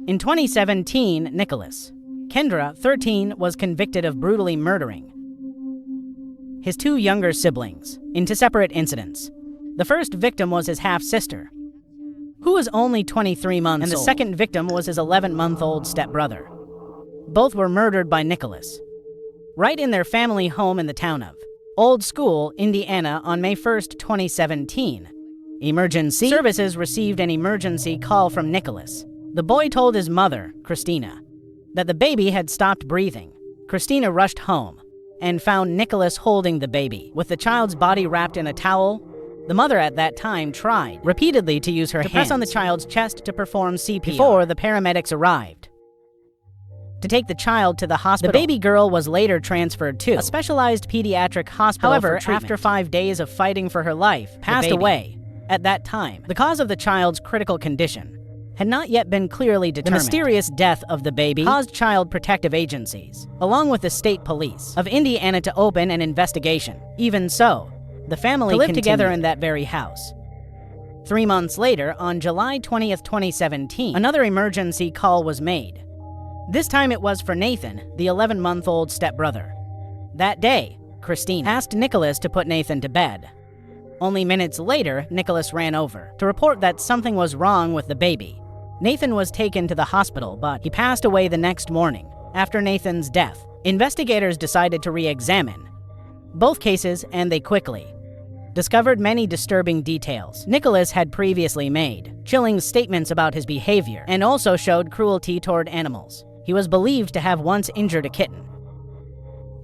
In 2017, Nickalas Kedrowitz, 13, was convicted of brutally murdering his two younger siblings in two separate incidents. The first victim was his half-sister, who was only 23 months old, and the second victim was his 11-month-old stepbrother. Both were murdered by Nickalas right in their family home in the town of Old School, Indiana, on May 1, 2017. Emergency services received an emergency call from Nickalas. The boy told his mother, Christina, that the baby had stopped breathing. Christina rushed home and found Nickalas holding the baby, with the child's body wrapped in a towel. The mother at that time tried repeatedly to use her hands to press on the child's chest to perform CPR before the paramedics arrived to take the child to the hospital. The baby girl was later transferred to a specialized pediatric hospital. However, after 5 days of fighting for her life, passed away. At that time, the cause of the child's critical condition had not yet been clearly determined. The mysterious death of the baby caused child protective agencies, along with the state police of Indiana, to open an investigation. Even so, the family lived together in that very house. 3 months later, on July 20, 2017, another emergency call was made. This time it was for Nathan, the 11-month-old stepbrother. That day, Christine asked Nickalas to put Nathan to bed. Only minutes later, Nickalas ran over to report that something was wrong with the baby. Nathan was taken to the hospital, but he passed away the next morning. After Nathan's death, investigators decided to re-examine both cases, and they quickly discovered many disturbing details. Nickalas had previously made chilling statements about his behavior and also showed cruelty toward animals. He was believed to have once injured a kitten,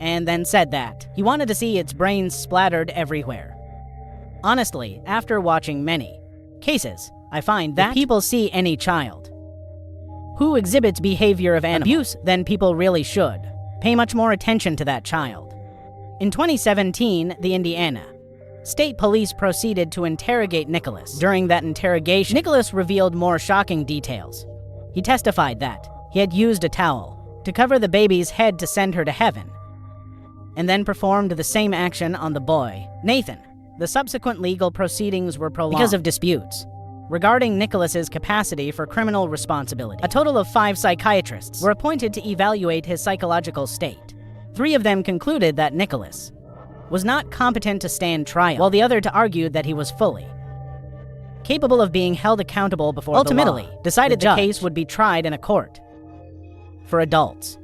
and then said that he wanted to see its brains splattered everywhere. Honestly, after watching many cases, I find that if people see any child who exhibits behavior of animal abuse, then people really should pay much more attention to that child. In 2017, the Indiana State Police proceeded to interrogate Nickalas. During that interrogation, Nickalas revealed more shocking details. He testified that he had used a towel to cover the baby's head to send her to heaven, and then performed the same action on the boy, Nathan. The subsequent legal proceedings were prolonged because of disputes regarding Nickalas's capacity for criminal responsibility. A total of 5 psychiatrists were appointed to evaluate his psychological state. 3 of them concluded that Nickalas was not competent to stand trial, while the other argued that he was fully capable of being held accountable before ultimately the law. Decided the case would be tried in a court for adults.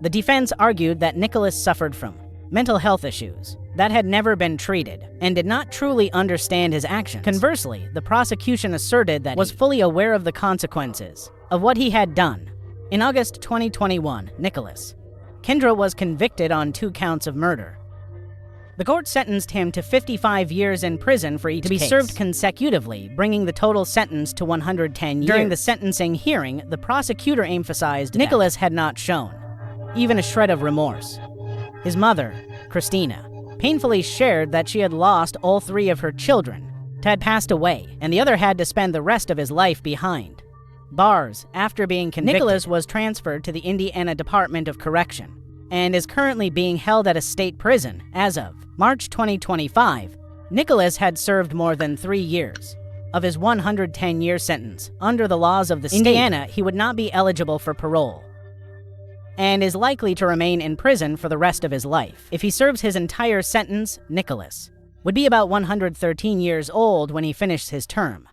The defense argued that Nickalas suffered from mental health issues that had never been treated and did not truly understand his actions. Conversely, the prosecution asserted that he was fully aware of the consequences of what he had done. In August 2021, Nickalas Kedrowitz was convicted on 2 counts of murder. The court sentenced him to 55 years in prison for each case, to be served consecutively, bringing the total sentence to 110 years. During the sentencing hearing, the prosecutor emphasized Nickalas had not shown even a shred of remorse. His mother, Christina, painfully shared that she had lost all 3 of her children, had passed away, and the other had to spend the rest of his life behind bars. After being convicted, Nickalas was transferred to the Indiana Department of Correction and is currently being held at a state prison. As of March 2025, Nickalas had served more than 3 years of his 110-year sentence. Under the laws of the state, Indiana, he would not be eligible for parole and is likely to remain in prison for the rest of his life. If he serves his entire sentence, Nickalas would be about 113 years old when he finished his term.